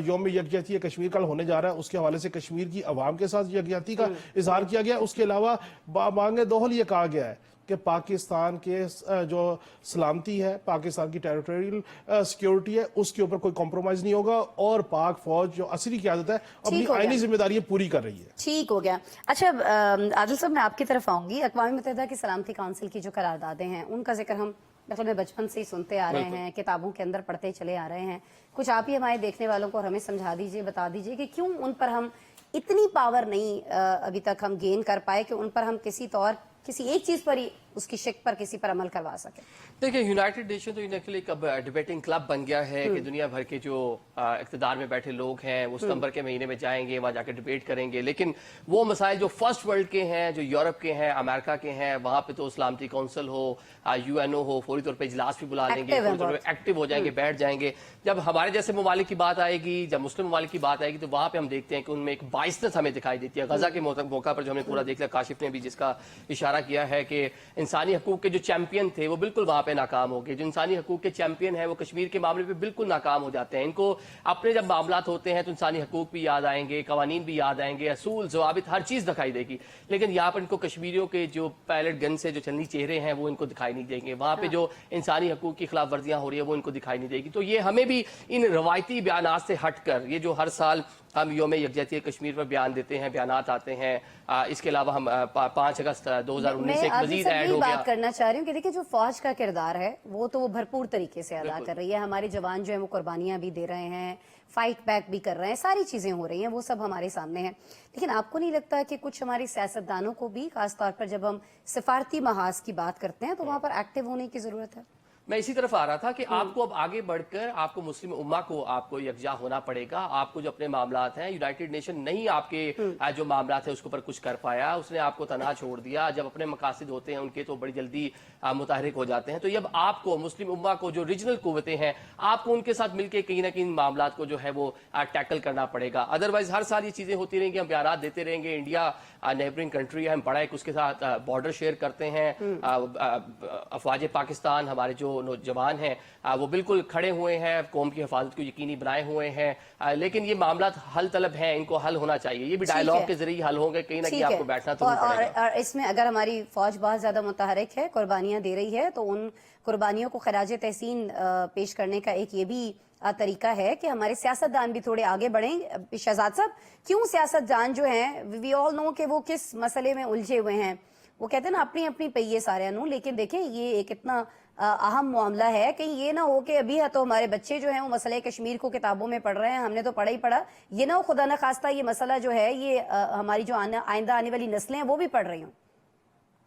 یوم یکجہتی کشمیر کل ہونے جا رہا ہے، اس کے حوالے سے کشمیر کی عوام کے ساتھ یکجہتی کا اظہار کیا گیا. اس کے علاوہ بانگ دوہل یہ کہا گیا ہے کہ پاکستان کے جو سلامتی ہے، پاکستان کی ٹیریٹوریل سیکیورٹی ہے، اس کے اوپر کوئی کمپرومائز نہیں ہوگا، اور پاک فوج جو عصری قیادت ہے اپنی آئینی ذمہ داری پوری کر رہی ہے. ٹھیک ہو گیا. اچھا عادل صاحب میں آپ کی طرف آؤں گی. اقوام متحدہ کی سلامتی کونسل کی جو قراردادیں ہیں ان کا ذکر ہم میں بچپن سے ہی سنتے آ رہے ہیں، کتابوں کے اندر پڑھتے چلے آ رہے ہیں. کچھ آپ ہی ہمارے دیکھنے والوں کو ہمیں سمجھا دیجئے، بتا دیجئے کہ کیوں ان پر ہم اتنی پاور نہیں ابھی تک ہم گین کر پائے کہ ان پر ہم کسی ایک چیز پر ہی اس کی شک پر کسی پر عمل کروا سکے. دیکھیں یونائٹڈ نیشن تو انیکلی اب ڈیبیٹنگ کلب بن گیا ہے کہ دنیا بھر کے جو اقتدار میں بیٹھے لوگ ہیں وہ ستمبر کے مہینے میں جائیں گے، وہاں جا کے ڈیبیٹ کریں گے. لیکن وہ مسائل جو فرسٹ ورلڈ کے ہیں، جو یورپ کے ہیں، امریکہ کے ہیں، وہاں پہ تو سلامتی کونسل ہو، UNO ہو، فوری طور پہ اجلاس بھی بلا لیں گے، فوری طور پہ ایکٹیو ہو جائیں گے، بیٹھ جائیں گے. جب ہمارے جیسے ممالک کی بات آئے گی، جب مسلم ممالک کی بات آئے گی، تو وہاں پہ ہم دیکھتے ہیں کہ ان میں ایک باعثنت ہمیں دکھائی دیتی ہے. غزہ کے موقع پر جو ہم نے پورا دیکھ لیا، کاشف نے بھی جس کا اشارہ کیا ہے کہ انسانی حقوق کے جو چیمپئن تھے وہ بالکل وہاں پہ ناکام ہو گئے. جو انسانی حقوق کے چیمپئن ہیں وہ کشمیر کے معاملے پہ بالکل ناکام ہو جاتے ہیں. ان کو اپنے جب معاملات ہوتے ہیں تو انسانی حقوق بھی یاد آئیں گے، قوانین بھی یاد آئیں گے، اصول ضوابط ہر چیز دکھائی دے گی. لیکن یہاں پر ان کو کشمیریوں کے جو پیلٹ گن سے جو چلنی چہرے ہیں وہ ان کو دکھائی نہیں دیں گے. وہاں پہ جو انسانی حقوق کی خلاف ورزیاں ہو رہی ہیں وہ ان کو دکھائی نہیں دے گی. تو یہ ہمیں بھی ان روایتی بیانات سے ہٹ کر، یہ جو ہر سال ہم یوم یکجہتی کشمیر پر بیان دیتے ہیں، بیانات آتے ہیں، اس کے علاوہ ہم 5 اگست 2019 سے ایک مزید ایڈ ہو گیا. میں بات کرنا چاہ رہی ہوں کہ دیکھیں جو فوج کا کردار ہے وہ تو وہ بھرپور طریقے سے ادا کر رہی ہے. ہمارے جوان جو ہیں وہ قربانیاں بھی دے رہے ہیں، فائٹ بیک بھی کر رہے ہیں، ساری چیزیں ہو رہی ہیں، وہ سب ہمارے سامنے ہیں. لیکن آپ کو نہیں لگتا کہ کچھ ہماری سیاستدانوں کو بھی، خاص طور پر جب ہم سفارتی محاذ کی بات کرتے ہیں، تو وہاں پر ایکٹیو ہونے کی ضرورت ہے؟ میں اسی طرف آ رہا تھا کہ آپ کو اب آگے بڑھ کر آپ کو مسلم امہ کو آپ کو یکجا ہونا پڑے گا. آپ کو جو اپنے معاملات ہیں، یونائٹڈ نیشن نہیں آپ کے جو معاملات ہیں اس کے اوپر کچھ کر پایا، اس نے آپ کو تنہا چھوڑ دیا. جب اپنے مقاصد ہوتے ہیں ان کے تو بڑی جلدی متحرک ہو جاتے ہیں. تو اب آپ کو مسلم امہ کو جو ریجنل قوتیں ہیں، آپ کو ان کے ساتھ مل کے کہیں نہ کہیں معاملات کو جو ہے وہ ٹیکل کرنا پڑے گا. ادروائز ہر سال یہ چیزیں ہوتی رہیں گی، ہم بیانات دیتے رہیں گے. انڈیا نیبرنگ کنٹری ہے، ہم بڑا ایک اس کے ساتھ بارڈر شیئر کرتے ہیں. افواج پاکستان، ہمارے جو نوجوان ہیں وہ بالکل کھڑے ہوئے ہیں، قوم کی حفاظت کو یقینی بنائے ہوئے ہیں. لیکن یہ معاملات حل طلب ہیں، ان کو حل ہونا چاہیے. یہ بھی ڈائیلاگ کے ذریعے حل ہوں گے، کہیں نہ کہیں آپ کو بیٹھنا تو پڑے گا. اور اس میں اگر ہماری فوج بہت زیادہ متحرک ہے، قربانیاں دے رہی ہے، تو ان قربانیوں کو خراج تحسین پیش کرنے کا ایک یہ بھی طریقہ ہے کہ ہمارے سیاستدان بھی تھوڑے آگے بڑھیں. شہزاد صاحب، کیوں سیاستدان جو ہیں، وی آل نو کہ وہ کس مسئلے میں الجھے ہوئے ہیں. وہ کہتے ہیں نا اپنی اپنی پہیے سارے نو، لیکن دیکھیں یہ ایک اتنا اہم معاملہ ہے، کہیں یہ نہ ہو کہ ابھی تو ہمارے بچے جو ہیں وہ مسئلہ کشمیر کو کتابوں میں پڑھ رہے ہیں، ہم نے تو پڑھا ہی پڑھا، یہ نہ ہو خدا نہ خواستہ یہ مسئلہ جو ہے یہ ہماری جو آئندہ آنے والی نسلیں ہیں وہ بھی پڑھ رہی ہوں،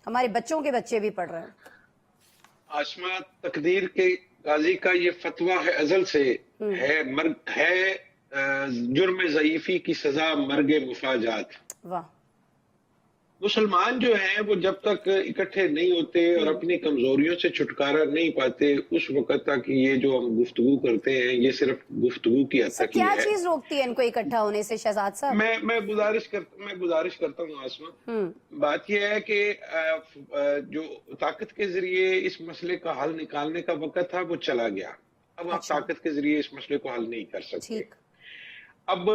ہمارے بچوں کے بچے بھی پڑھ رہے ہیں. آسما، تقدیر کے قاضی کا یہ فتویٰ ہے ازل سے ہے جرم ضعیفی کی سزا مرگ مفاجات. واہ. मुसलमान जो हैं वो जब तक इकट्ठे नहीं होते और अपनी कमजोरियों से छुटकारा नहीं पाते उस वक्त तक ये जो हम गुफ्तगू करते हैं ये सिर्फ गुफ्तगू की हद सर तक ही क्या है। चीज रोकती है इनको इकट्ठा होने से शहजाद साहब? मैं गुजारिश करता हूँ आसमा, बात यह है कि जो ताकत के जरिए इस मसले का हल निकालने का वक्त था वो चला गया। अब आप अच्छा। ताकत के जरिए इस मसले को हल नहीं कर सकते। ठीक। अब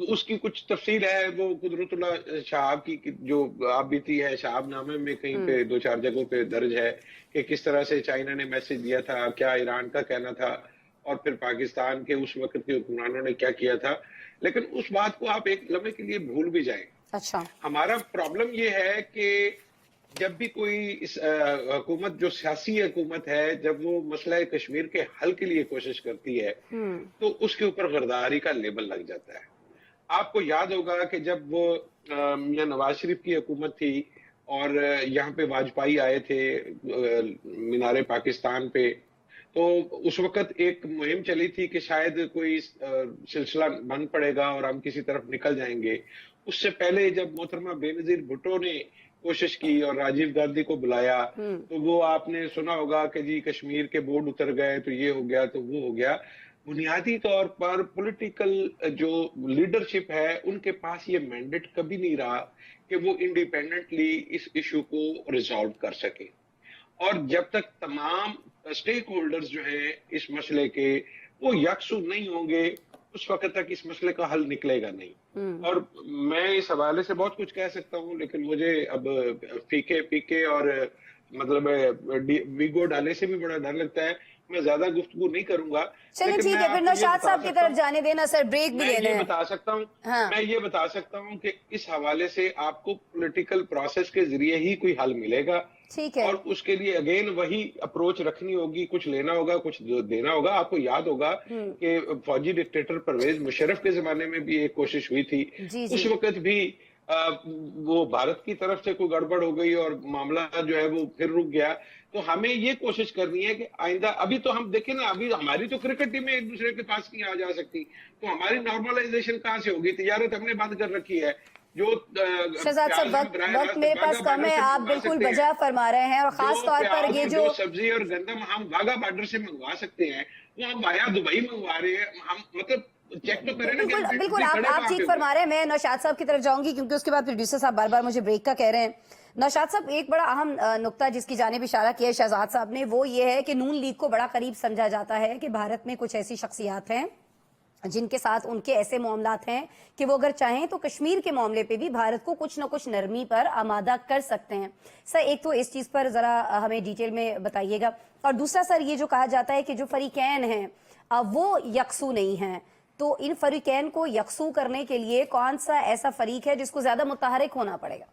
उसकी कुछ तफसील है, वो कुदरतुल्लाह शहाब की जो आप बीती है शहाबनामे में कहीं पे 2-4 जगहों पे दर्ज है कि किस तरह से चाइना ने मैसेज दिया था, क्या ईरान का कहना था और फिर पाकिस्तान के उस वक्त के हुक्मरानों ने क्या किया था। लेकिन उस बात को आप एक लम्हे के लिए भूल भी जाएं। अच्छा। हमारा प्रॉब्लम ये है कि जब भी कोई इस हुकूमत जो सियासी हुकूमत है जब वो मसला कश्मीर के हल के लिए कोशिश करती है तो उसके ऊपर गरदारी का लेबल लग जाता है। आपको याद होगा कि जब वो मियां नवाज शरीफ की हुकूमत थी और यहाँ पे वाजपेयी आए थे मीनारे पाकिस्तान पे, तो उस वक्त एक मुहिम चली थी कि शायद कोई सिलसिला बंद पड़ेगा और हम किसी तरफ निकल जाएंगे। उससे पहले जब मोहतरमा बेनजीर भुट्टो ने कोशिश की और राजीव गांधी को बुलाया तो वो आपने सुना होगा कि जी कश्मीर के बोर्ड उतर गए तो ये हो गया तो वो हो गया। बुनियादी तौर पर पॉलिटिकल जो लीडरशिप है उनके पास ये मैंडेट कभी नहीं रहा कि वो इंडिपेंडेंटली इस इशू को रिजॉल्व कर सके। और जब तक तमाम स्टेक होल्डर्स जो हैं इस मसले के वो यकसू नहीं होंगे उस वक्त तक इस मसले का हल निकलेगा नहीं। और मैं इस हवाले से बहुत कुछ कह सकता हूँ लेकिन मुझे अब फीके और मतलब वीगो डाले से भी बड़ा डर लगता है। मैं ज्यादा गुफ्तगू नहीं करूंगा। चलिए ठीक है, फिर नौशाद साहब की तरफ जाने देना सर, ब्रेक भी लेना है। बता सकता हूँ हाँ। मैं ये बता सकता हूँ कि इस हवाले से आपको पॉलिटिकल प्रोसेस के जरिए ही कोई हल मिलेगा। ठीक है। और उसके लिए अगेन वही अप्रोच रखनी होगी, कुछ लेना होगा कुछ देना होगा। आपको याद होगा कि फौजी डिक्टेटर परवेज मुशर्रफ के जमाने में भी एक कोशिश हुई थी। जी, जी। उस वक्त भी वो भारत की तरफ से कोई गड़बड़ हो गई और मामला जो है वो फिर रुक गया। तो हमें ये कोशिश करनी है कि आइंदा, अभी तो हम देखें ना, अभी हमारी तो क्रिकेट टीमें एक दूसरे के पास नहीं आ जा सकती, तो हमारी नॉर्मलाइजेशन कहाँ से होगी? तिजारत हमने बंद कर रखी है। जो शहजाद साहब वक्त मेरे पास कम है, आप बिल्कुल बजा फरमा रहे हैं और खास तौर पर ये जो सब्जी और गंदम हम वाघा बॉर्डर से मंगवा सकते हैं वो हम वाया दुबई मंगवा रहे हैं। हम मतलब चेक तो करें ना। बिल्कुल बिल्कुल आप ठीक फरमा रहे हैं। मैं नौशाद साहब की तरफ जाऊंगी क्योंकि उसके बाद प्रोड्यूसर साहब बार बार मुझे ब्रेक का कह रहे हैं। नौशाद साहब, एक बड़ा अहम नुक्ता जिसकी जानिब इशारा किया शहजाद साहब ने वो ये है कि नून लीग को बड़ा करीब समझा जाता है कि भारत में कुछ ऐसी शख्सियात हैं जिनके साथ उनके ऐसे मामलात हैं कि वो अगर चाहें तो कश्मीर के मामले पे भी भारत को कुछ न कुछ नरमी पर आमादा कर सकते हैं। सर एक तो इस चीज पर जरा हमें डिटेल में बताइएगा, और दूसरा सर ये जो कहा जाता है कि जो फरीकैन हैं वो यकसू नहीं हैं, तो इन फरीकैन को यकसू करने के लिए कौन सा ऐसा फरीक है जिसको ज्यादा मुतहरिक होना पड़ेगा?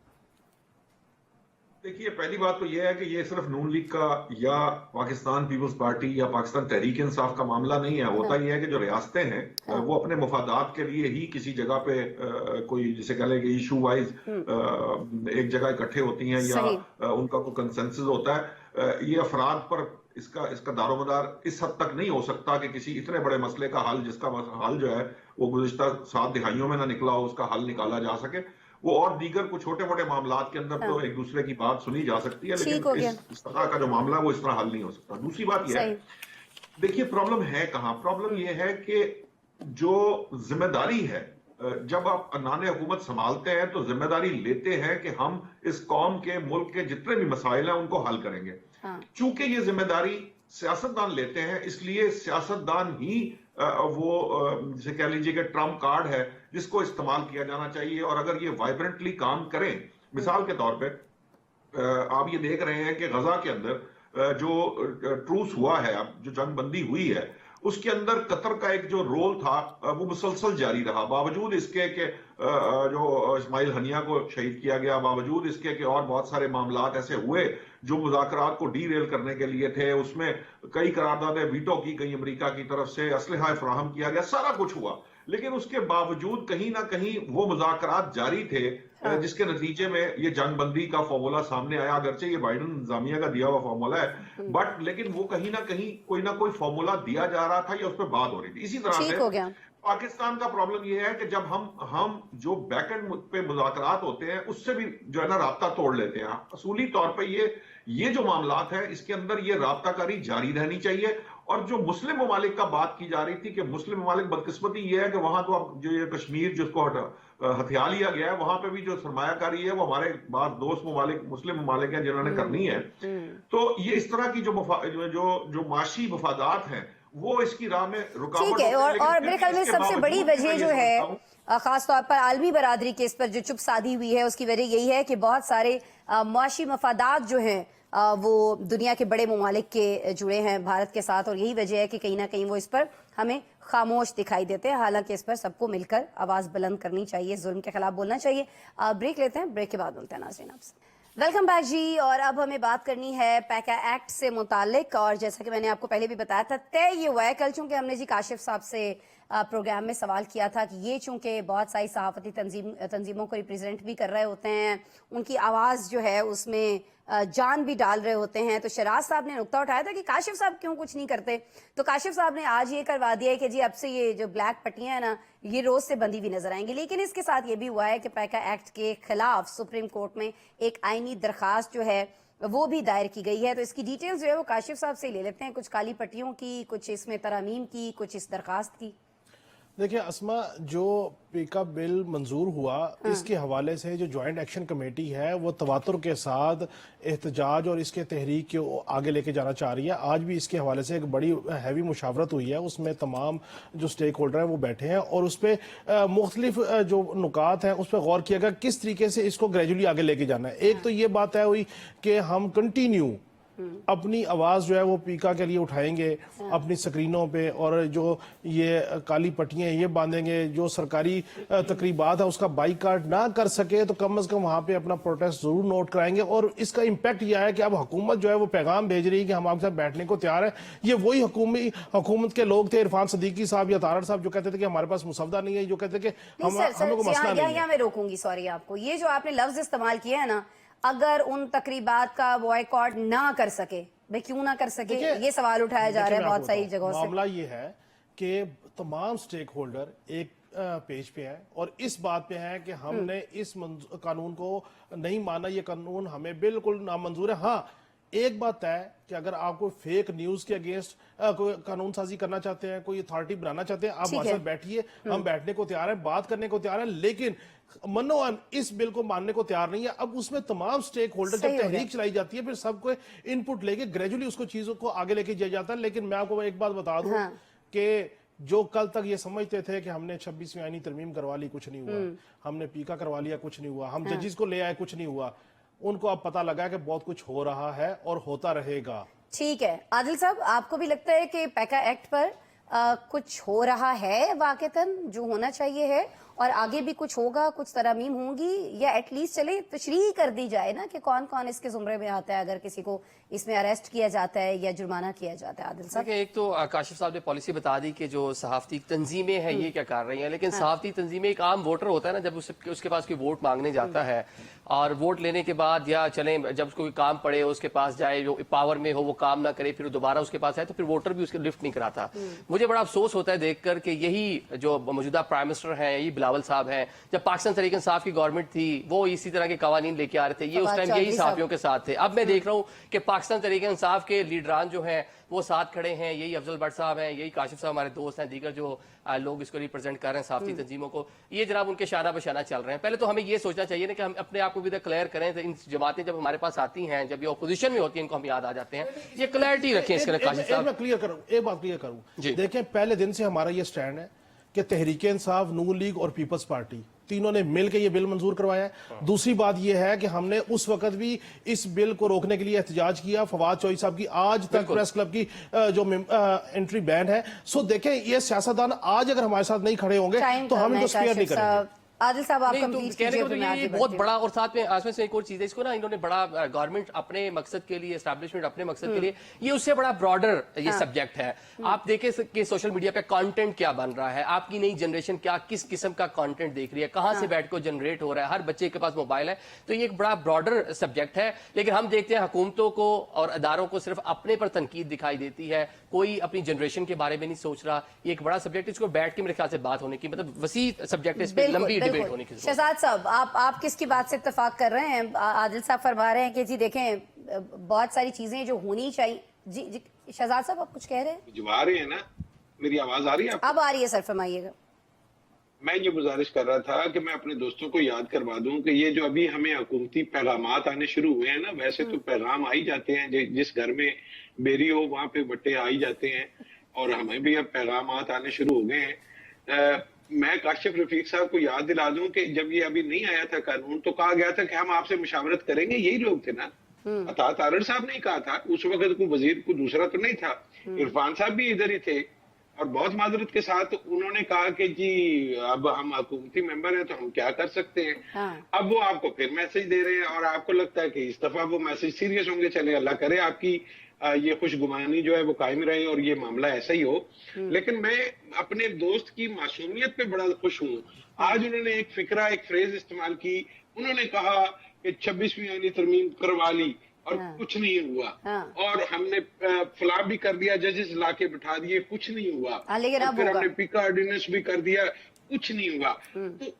देखिए, पहली बात तो यह है कि ये सिर्फ नून लीग का या पाकिस्तान पीपल्स पार्टी या पाकिस्तान तहरीक इंसाफ का मामला नहीं है। होता यह है कि जो रियासतें हैं वो अपने मफादात के लिए ही किसी जगह पे कोई जिसे कह लें कि इशू वाइज एक जगह इकट्ठे होती हैं या उनका कोई कंसेंसस होता है। ये अफराद पर इसका दारोमदार इस हद तक नहीं हो सकता कि किसी इतने बड़े मसले का हल, जिसका हल जो है वो गुज़िश्ता 7 दिहाइयों में ना निकला हो, उसका हल निकाला जा सके। वो और दीगर कुछ छोटे मोटे मामलात के अंदर तो एक दूसरे की बात सुनी जा सकती है, लेकिन इस तरह का जो मामला है वो इस तरह हल नहीं हो सकता। दूसरी बात यह है, देखिए प्रॉब्लम है कहाँ? प्रॉब्लम यह है कि जो जिम्मेदारी है, जब आप अनाने हुकूमत संभालते हैं तो जिम्मेदारी लेते हैं कि हम इस कौम के, मुल्क के जितने भी मसाइल हैं उनको हल करेंगे। चूंकि ये जिम्मेदारी सियासतदान लेते हैं, इसलिए सियासतदान ही वो जिसे कह लीजिए कि ट्रम्प कार्ड है जिसको इस्तेमाल किया जाना चाहिए। और अगर ये वाइब्रेंटली काम करें, मिसाल के तौर पे आप ये देख रहे हैं कि गजा के अंदर जो ट्रूस हुआ है, अब जो जंग बंदी हुई है, उसके अंदर कतर का एक जो रोल था वो मुसलसल जारी रहा, बावजूद इसके कि जो इस्माइल हनिया को शहीद किया गया, बावजूद इसके कि और बहुत सारे मामलात ऐसे हुए जो मुज़ाकरात को डीरेल करने के लिए थे। उसमें कई करारदादें वीटो की गई अमेरिका की तरफ से, असलहा फराहम किया गया, सारा कुछ हुआ, लेकिन उसके बावजूद कहीं ना कहीं वो मुज़ाकरात जारी थे जिसके नतीजे में ये जंग बंदी का फॉर्मूला सामने आया। अगरचे ये बाइडन इंतजामिया का दिया हुआ फॉर्मूला है, बट लेकिन वो कहीं ना कहीं कोई ना कोई फॉर्मूला दिया जा रहा था या उस पर बात हो रही थी। इसी तरह से पाकिस्तान का प्रॉब्लम ये है कि जब हम जो बैकएंड पे मुज़ाकरात होते हैं उससे भी जो है ना राब्ता तोड़ लेते हैं। असूली तौर पे ये जो मामलात है इसके अंदर ये राब्ताकारी जारी रहनी चाहिए। और जो मुस्लिम ममालिक का बात की जा रही थी कि मुस्लिम ममालिक, बदकिस्मती ये है कि वहां तो अब जो ये कश्मीर जिसको हथिया लिया गया है वहां पे भी जो सरमायाकारी है वो हमारे बाद दोस्त ममालिक मुस्लिम ममालिक हैं जिन्होंने करनी है। तो ये इस तरह की जो माशी मफादात हैं वो इसकी राह में रुकावट ठीक है। और मेरे ख्याल में सबसे बड़ी वजह जो है खास तौर पर आलमी बरादरी के इस पर जो चुप साधी हुई है उसकी वजह यही है कि बहुत सारे मुआशी मफादात जो हैं वो दुनिया के बड़े ममालिक के जुड़े हैं भारत के साथ, और यही वजह है कि कहीं ना कहीं वो इस पर हमें खामोश दिखाई देते हैं। हालांकि इस पर सबको मिलकर आवाज बुलंद करनी चाहिए, जुल्म के खिलाफ बोलना चाहिए। ब्रेक लेते हैं, ब्रेक के बाद बोलते हैं नाज़रीन आपसे। वेलकम बैक जी। और अब हमें बात करनी है पैका एक्ट से मुतालिक, और जैसा कि मैंने आपको पहले भी बताया था तय ये हुआ है कल, चूंकि हमने जी काशिफ साहब से प्रोग्राम में सवाल किया था कि ये चूंकि बहुत सारी सहाफती तंजीमों को रिप्रेजेंट भी कर रहे होते हैं, उनकी आवाज़ जो है उसमें जान भी डाल रहे होते हैं, तो शराज साहब ने नुक्ता उठाया था कि काशिफ साहब क्यों कुछ नहीं करते। तो काशिफ साहब ने आज ये करवा दिया है कि जी अब से ये जो ब्लैक पट्टियां हैं ना ये रोज से बंदी हुई नजर आएंगी। लेकिन इसके साथ ये भी हुआ है कि पैका एक्ट के खिलाफ सुप्रीम कोर्ट में एक आईनी दरखास्त जो है वो भी दायर की गई है। तो इसकी डिटेल्स जो है वो काशिफ साहब से ले लेते हैं, कुछ काली पट्टियों की, कुछ इसमें तरमीम की, कुछ इस दरखास्त की। देखिए अस्मा, जो पिकअप बिल मंजूर हुआ इसके हवाले से जो ज्वाइंट एक्शन कमेटी है वो तवातुर के साथ एहतजाज और इसके तहरीक को आगे लेके जाना चाह रही है। आज भी इसके हवाले से एक बड़ी हैवी मुशावरत हुई है, उसमें तमाम जो स्टेक होल्डर हैं वो बैठे हैं और उस पर मुख्तलिफ जो नुकात हैं उस पर गौर किया गया किस तरीके से इसको ग्रेजुअली आगे लेके जाना है। एक तो ये बात है हुई कि हम कंटिन्यू अपनी आवाज जो है वो पीका के लिए उठाएंगे अपनी स्क्रीनों पे, और जो ये काली पट्टियां ये बांधेंगे, जो सरकारी तकरीबात है उसका बाइकाट ना कर सके तो कम से कम वहां पे अपना प्रोटेस्ट जरूर नोट कराएंगे। और इसका इम्पैक्ट यह है कि अब हुकूमत जो है वो पैगाम भेज रही है कि हम आपके साथ बैठने को तैयार है। ये वही हुकूमत के लोग थे, इरफान सदीकी साहब या तारड़ साहब, जो कहते थे कि हमारे पास मुसवदा नहीं है, जो कहते थे कि हमें को मसला नहीं है। मैं रोकूंगी, सॉरी आपको, ये जो आपने लफ्ज इस्तेमाल किया है ना, अगर उन तकरीबात का बॉयकॉट ना कर सके, भाई क्यों ना कर सके, ये सवाल उठाया जा रहा है बहुत सारी जगहों से। मामला ये है कि तमाम स्टेक होल्डर एक पेज पे है और इस बात पे है कि हमने इस कानून को नहीं माना, ये कानून हमें बिल्कुल नामंजूर है। हाँ, एक बात है कि अगर आप कोई फेक न्यूज के अगेंस्ट कोई कानून साजी करना चाहते हैं, कोई अथॉरिटी बनाना चाहते हैं, आप हमारे साथ बैठिए, हम बैठने को तैयार हैं, बात करने को तैयार हैं, लेकिन मनोअन इस बिल को मानने को तैयार नहीं है। अब उसमें तमाम स्टेक होल्डर जब तहरीक चलाई जाती है फिर सबको इनपुट लेके ग्रेजुअली उसको चीजों को आगे लेके जाया जाता है। लेकिन मैं आपको एक बात बता दूं कि जो कल तक ये समझते थे कि हमने 26वीं आईनी तरमीम करवा ली, कुछ नहीं हुआ, हमने पीका करवा लिया, कुछ नहीं हुआ, हम जजेस को ले आए, कुछ नहीं हुआ, उनको अब पता लगा कि बहुत कुछ हो रहा है और होता रहेगा। ठीक है आदिल साहब, आपको भी लगता है कि पैका एक्ट पर कुछ हो रहा है वाकईतन जो होना चाहिए है, और आगे भी कुछ होगा, कुछ तरमीम होंगी, या एटलीस्ट चले तशरीह कर दी जाए ना कि कौन कौन इसके जुमरे में आता है अगर किसी को इसमें अरेस्ट किया जाता है या जुर्माना किया जाता है। आदिल साहब, एक तो काशिफ साहब ने पॉलिसी बता दी कि जो सहाफती तंजीमें हैं ये क्या कर रही हैं, लेकिन सहाफती तंजीमें, एक आम वोटर होता है ना, जब उसके पास कोई वोट मांगने जाता है और वोट लेने के बाद या चलें जब उसको कोई काम पड़े उसके पास जाए, जो पावर में हो वो काम ना करे, फिर दोबारा उसके पास आए तो फिर वोटर भी उसके लिफ्ट नहीं कराता। मुझे बड़ा अफसोस होता है देखकर कि यही जो मौजूदा प्राइम मिनिस्टर हैं, यही बिलावल साहब हैं, जब पाकिस्तान तहरीक इंसाफ की गवर्नमेंट थी वो इसी तरह के कवानीन लेके आ रहे थे, ये उस टाइम यही सहाफियों के साथ थे। अब मैं देख रहा हूँ कि पाकिस्तान तहरीक इंसाफ के लीडरान जो हैं वो साथ खड़े हैं, यही अफजल भट्ट साहब हैं, यही काशिफ साहब हमारे दोस्त हैं, दीगर जो लोग इसको रिप्रेजेंट कर रहे हैं सहाफती तंजीमों को, ये जनाब उनके शाना बशाना चल रहे हैं। पहले तो हमें ये सोचना चाहिए ना कि हम अपने आप को भी क्लियर करें, तो इन जमातें जब हमारे पास आती हैं, जब ये अपोजिशन में होती है, इनको हम याद आ जाते हैं, ये क्लैरिटी रखें इसके लिए। काशिफ साहब, मैं क्लियर करूं, एक बात क्लियर करूं, देखें पहले दिन से हमारा ये स्टैंड है कि तहरीक इंसाफ, नून लीग और पीपल्स पार्टी तीनों ने मिलकर ये बिल मंजूर करवाया है। दूसरी बात ये है कि हमने उस वक्त भी इस बिल को रोकने के लिए एहतजाज किया। फवाद चौधरी साहब की आज तक प्रेस क्लब की जो एंट्री बैन है। सो देखें, ये सियासतदान आज अगर हमारे साथ नहीं खड़े होंगे तो हम इनको स्पेयर नहीं करेंगे। आदिल साहब आप नहीं, तो कंप्लीट कहने कीजिए, का फिर मतलब मैं ये आगे बहुत बढ़ती हूँ। बड़ा, और साथ में आसमान से एक और चीज है, इसको ना इन्होंने बड़ा गवर्नमेंट अपने मकसद के लिए, एस्टैब्लिशमेंट अपने मकसद के लिए, ये उससे बड़ा ब्रॉडर ये सब्जेक्ट है। आप देखें कि सोशल मीडिया पे कंटेंट क्या बन रहा है, आपकी नई जनरेशन क्या किस किस्म का कंटेंट देख रही है, कहां से बैठ कर जनरेट हो रहा है, हर बच्चे के पास मोबाइल है, तो ये एक बड़ा ब्रॉडर सब्जेक्ट है। लेकिन हम देखते हैं हुकूमतों को और अदारों को सिर्फ अपने पर तनकीद दिखाई देती है, कोई अपनी जनरेशन के बारे में नहीं सोच रहा। ये एक बड़ा सब्जेक्ट है, इसको बैठ के मेरे ख्याल से बात होने की, मतलब वसी सब्जेक्ट है, इस पर लंबी डिबेट होने की जरूरत है। शहजाद साहब, आप किसकी बात से इत्तेफाक कर रहे हैं? आदिल साहब फरमा रहे हैं कि जी देखें बहुत सारी चीजें जो होनी चाहिए। जी शहजाद साहब, आप कुछ कह रहे हैं? भिजवा रहे हैं ना, मेरी आवाज आ रही है आपको? अब आ रही है सर, फरमाइएगा। मैं ये गुजारिश कर रहा था कि मैं अपने दोस्तों को याद करवा दूं कि ये जो अभी हमें हुकूमती पैगामात आने शुरू हुए हैं ना, वैसे तो पैगाम आ ही जाते हैं, जिस घर में बेरी हो वहां पे बट्टे आ ही जाते हैं, और हमें भी अब पैगामात आने शुरू हो गए हैं। मैं काशिफ रफीक साहब को याद दिला दूं कि जब ये अभी नहीं आया था कानून, तो कहा गया था कि हम आपसे मुशावरत करेंगे, यही लोग थे ना। अतात तारड़ साहब ने कहा था, उस वक्त कोई वजीर को दूसरा तो नहीं था, इरफान साहब भी इधर ही थे, और बहुत माजरत के साथ उन्होंने कहा कि जी अब हम हुकूमती मेंबर हैं तो हम क्या कर सकते हैं। हाँ। अब वो आपको फिर मैसेज दे रहे हैं, और आपको लगता है कि इस दफा वो मैसेज सीरियस होंगे। चले, अल्लाह करे आपकी ये खुशगुमानी जो है वो कायम रहे और ये मामला ऐसा ही हो। लेकिन मैं अपने दोस्त की मासूमियत पे बड़ा खुश हूँ। आज उन्होंने एक फिक्रा, एक फ्रेज इस्तेमाल की, उन्होंने कहा कि 26वीं आईनी तरमीम करवा ली और कुछ नहीं हुआ, और हमने फलाह भी कर दिया, जजेस लाके बिठा दिए, कुछ नहीं हुआ, लेकिन और फिर हमने पीका ऑर्डिनेंस भी कर दिया, कुछ नहीं हुआ। तो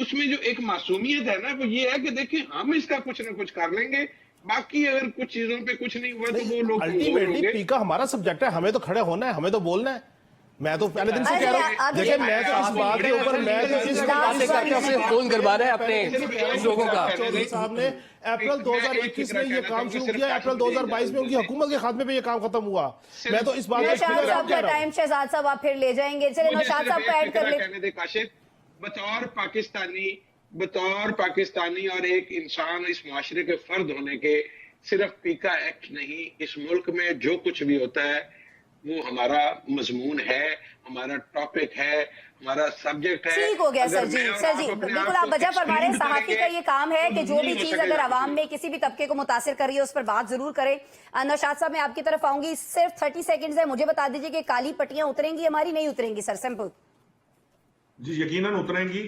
उसमें जो एक मासूमियत है ना, वो ये है कि देखिए हम इसका कुछ ना कुछ कर लेंगे, बाकी अगर कुछ चीजों पे कुछ नहीं हुआ तो वो लोग अल्टीमेटली पीका हमारा सब्जेक्ट है, हमें तो खड़े होना है, हमें तो बोलना है। मैं तो पहले दिन से कह रहा हूँ, देखिए मैं तो इस बात के ऊपर मैं तो इस बातें करके अपने फोन करवा रहे हैं अपने लोगों का। चौधरी साहब ने अप्रैल 2021 में ये काम शुरू किया, अप्रैल 2022 में उनकी हुकूमत के खात्मे पे ये काम खत्म हुआ। मैं तो इस बात में नौशाद साहब का टाइम, शहजाद साहब आप फिर ले जाएंगे, चलिए नौशाद साहब को ऐड कर ले। काशिफ, बतौर पाकिस्तानी और एक इंसान, इस मुआशरे के फर्द होने के, सिर्फ पीका एक्ट नहीं, इस मुल्क में जो कुछ भी होता है वो हमारा मजमून है, हमारा टॉपिक है, हमारा सब्जेक्ट है। ठीक हो गया सर जी, बिल्कुल आप वजह फरमा रहे हैं। सहाफी का ये काम है कि जो भी चीज अगर आवाम में किसी भी तबके को मुतासिर कर रही है उस पर बात जरूर करें। नौशाद साहब मैं आपकी तरफ आऊंगी, सिर्फ 30 सेकंड्स है, मुझे बता दीजिए कि काली पट्टियां उतरेंगी हमारी, नहीं उतरेंगी? Sir simple. जी यकीनन उतरेंगी,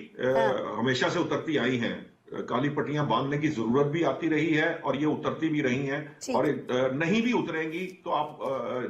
हमेशा से उतरती आई हैं। काली पट्टियां बांधने की जरूरत भी आती रही है और ये उतरती भी रही हैं, और नहीं भी उतरेंगी तो आप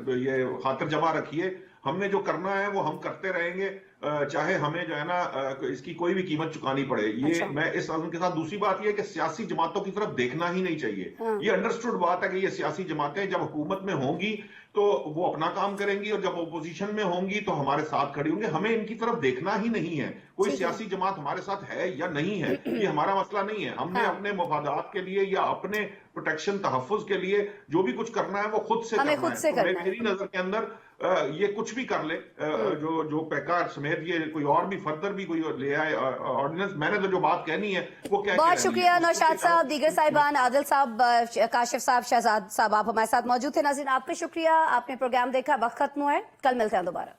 ये खातिर जमा रखिए, हमने जो करना है वो हम करते रहेंगे, चाहे हमें जो है ना इसकी कोई भी कीमत चुकानी पड़े। ये मैं इस आज़म के साथ दूसरी बात ये है कि सियासी जमातों की तरफ देखना ही नहीं चाहिए। ये अंडरस्टूड बात है कि ये सियासी जमातें जब हुकूमत में होंगी तो वो अपना काम करेंगी, और जब ओपोजिशन में होंगी तो हमारे साथ खड़ी होंगी। हमें इनकी तरफ देखना ही नहीं है, कोई सियासी जमात हमारे साथ है या नहीं है ये हमारा मसला नहीं है। हमने अपने मफादात के लिए या अपने प्रोटेक्शन तहफ़्फ़ुज़ के लिए जो भी कुछ करना है वो खुद से करना है। तो मेरी नजर के अंदर ये कुछ भी कर ले, जो पैकार समेत ये कोई और भी फर्दर भी कोई ले आए ऑर्डिनेंस, मैंने तो जो बात कहनी है वो कह। बहुत शुक्रिया नौशाद साहब, दीगर साहिबान, आदिल साहब, काशिफ साहब, शहजाद साहब, आप हमारे साथ मौजूद थे। नाज़रीन आपका शुक्रिया, आपने प्रोग्राम देखा, वक्त खत्म हुआ है, कल मिलते हैं दोबारा।